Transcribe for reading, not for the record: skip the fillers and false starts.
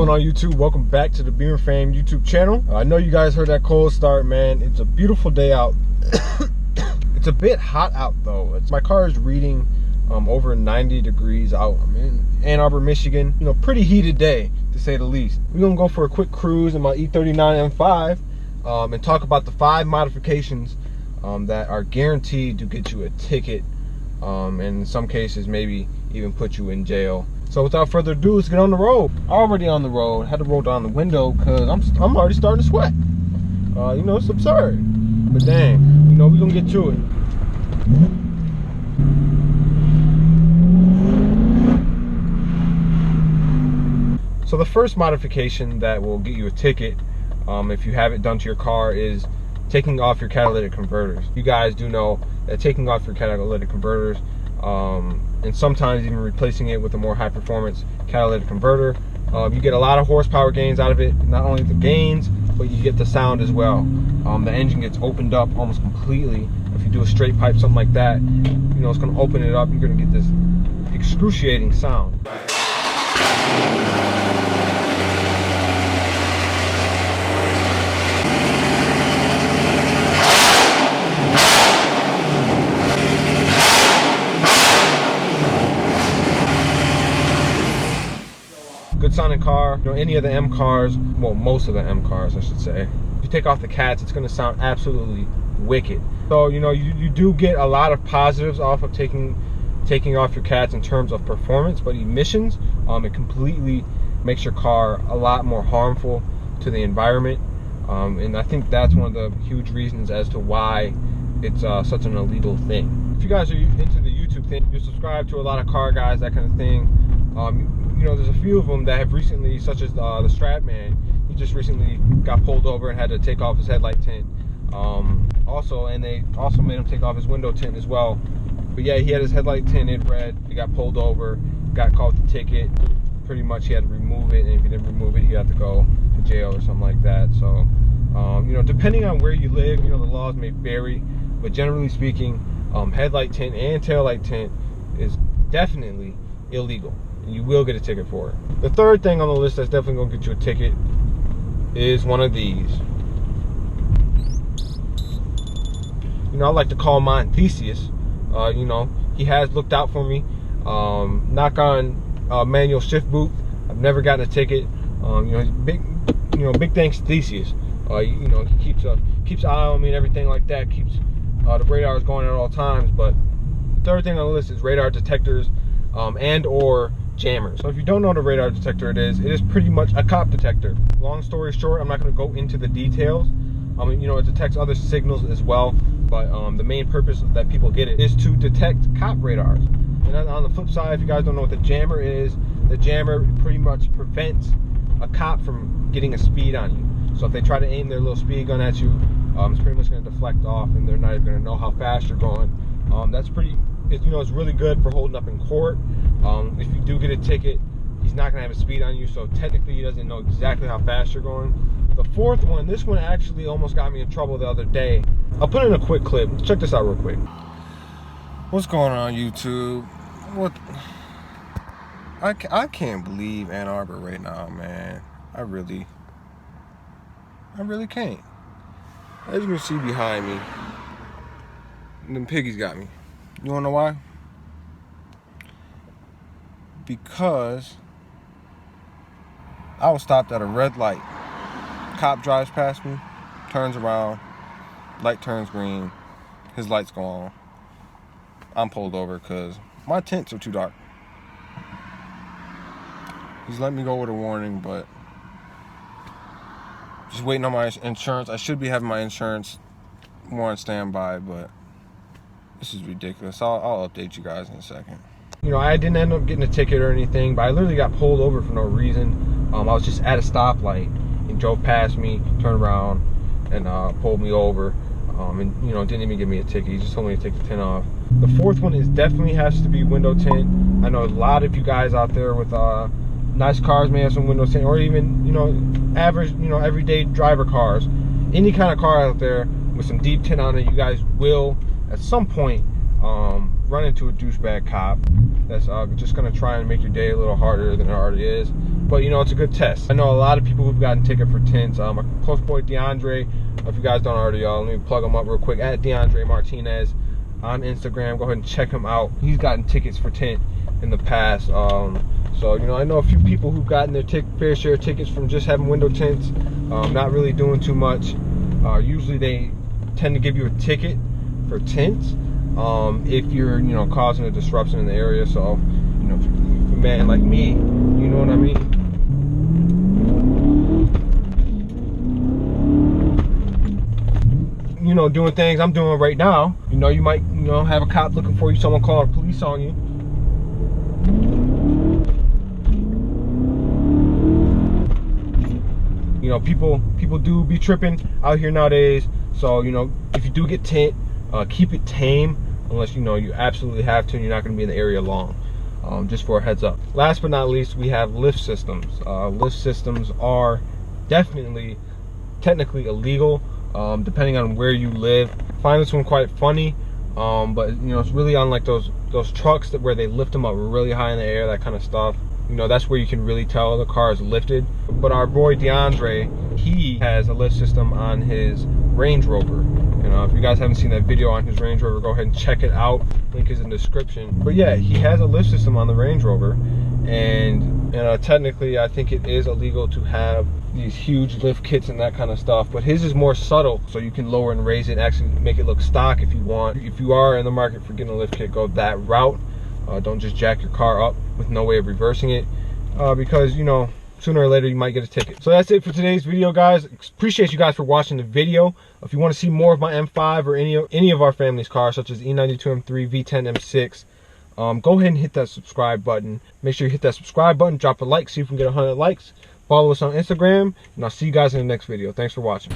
going on YouTube? Welcome back to the Beemer Fam YouTube channel. I know you guys heard that cold start, man. It's a beautiful day out. It's a bit hot out though. My car is reading over 90 degrees out. I'm in Ann Arbor, Michigan. You know, pretty heated day to say the least. We're gonna go for a quick cruise in my E39 M5 and talk about the 5 modifications that are guaranteed to get you a ticket, and in some cases maybe even put you in jail. So without further ado, let's get on the road. Already on the road. Had to roll down the window because I'm already starting to sweat. You know, it's absurd. But dang, you know, we're gonna get to it. So the first modification that will get you a ticket, if you have it done to your car, is taking off your catalytic converters. You guys do know that taking off your catalytic converters, and sometimes even replacing it with a more high performance catalytic converter, you get a lot of horsepower gains out of it. Not only the gains, but you get the sound as well. The engine gets opened up almost completely. If you do a straight pipe, something like that, you know, it's going to open it up. You're going to get this excruciating sound. Good sounding car. You know, any of the M cars, well, most of the M cars I should say, if you take off the cats, it's going to sound absolutely wicked. So you know, you do get a lot of positives off of taking off your cats in terms of performance, but emissions, it completely makes your car a lot more harmful to the environment, and I think that's one of the huge reasons as to why it's such an illegal thing. If you guys are into the YouTube thing, you subscribe to a lot of car guys, that kind of thing. You know, there's a few of them that have recently, such as the Strat Man. He just recently got pulled over and had to take off his headlight tint. And they also made him take off his window tint as well. But yeah, he had his headlight tinted red. He got pulled over, got called the ticket. Pretty much he had to remove it, and if he didn't remove it, he had to go to jail or something like that. So, you know, depending on where you live, you know, the laws may vary. But generally speaking, headlight tint and taillight tint is definitely illegal. You will get a ticket for it. The third thing on the list that's definitely going to get you a ticket is one of these. You know, I like to call mine Theseus. You know, he has looked out for me. Knock on manual shift boot. I've never gotten a ticket. You know, big thanks to Theseus. You know, he keeps an eye on me and everything like that. Keeps the radars going at all times. But the third thing on the list is radar detectors and or jammers. So if you don't know what a radar detector it is pretty much a cop detector. Long story short, I'm not going to go into the details. You know, it detects other signals as well, but the main purpose that people get it is to detect cop radars. And on the flip side, if you guys don't know what the jammer is, the jammer pretty much prevents a cop from getting a speed on you. So if they try to aim their little speed gun at you, it's pretty much going to deflect off, and they're not even going to know how fast you're going. That's pretty, you know, it's really good for holding up in court. If you do get a ticket, he's not going to have a speed on you, so technically he doesn't know exactly how fast you're going. The fourth one, this one actually almost got me in trouble the other day. I'll put in a quick clip. Check this out real quick. What's going on, YouTube? What? I can't believe Ann Arbor right now, man. I really can't. As you can see behind me, them piggies got me. You wanna know why? Because I was stopped at a red light. Cop drives past me, turns around, light turns green, his lights go on. I'm pulled over because my tints are too dark. He's letting me go with a warning, but just waiting on my insurance. I should be having my insurance more on standby, but this is ridiculous. I'll update you guys in a second. You know, I didn't end up getting a ticket or anything, but I literally got pulled over for no reason. I was just at a stoplight. He drove past me, turned around, and pulled me over. And you know, didn't even give me a ticket. He just told me to take the tint off. The fourth one is definitely has to be window tint. I know a lot of you guys out there with nice cars may have some window tint, or even, you know, average, you know, everyday driver cars. Any kind of car out there with some deep tint on it, you guys will at some point run into a douchebag cop that's just gonna try and make your day a little harder than it already is. but you know, it's a good test. I know a lot of people who've gotten ticket for tints. My close boy DeAndre, if you guys don't already, y'all, let me plug him up real quick, at DeAndre Martinez on Instagram. Go ahead and check him out. He's gotten tickets for tint in the past. So you know, I know a few people who've gotten their fair share of tickets from just having window tints, not really doing too much. Usually they tend to give you a ticket for tints if you're, you know, causing a disruption in the area. So, you know, if a man like me, you know what I mean? You know, doing things I'm doing right now, you know, you might, you know, have a cop looking for you, someone calling police on you. You know, people do be tripping out here nowadays. So, you know, if you do get tint, keep it tame, unless, you know, you absolutely have to and you're not going to be in the area long. Just for a heads up. Last but not least, we have lift systems. Lift systems are definitely technically illegal, depending on where you live. I find this one quite funny, but you know, it's really on like those trucks where they lift them up really high in the air, that kind of stuff. You know, that's where you can really tell the car is lifted. But our boy DeAndre, he has a lift system on his Range Rover. You know, if you guys haven't seen that video on his Range Rover, go ahead and check it out. Link is in the description. But yeah, he has a lift system on the Range Rover, and technically I think it is illegal to have these huge lift kits and that kind of stuff, but his is more subtle, so you can lower and raise it, actually make it look stock if you want. If you are in the market for getting a lift kit, go that route. Don't just jack your car up with no way of reversing it, because, you know, sooner or later you might get a ticket. So that's it for today's video, guys. Appreciate you guys for watching the video. If you want to see more of my M5 or any of our family's cars, such as E92 M3, V10, M6, go ahead and hit that subscribe button. Make sure you hit that subscribe button, drop a like, see if we can get 100 likes. Follow us on Instagram, and I'll see you guys in the next video. Thanks for watching.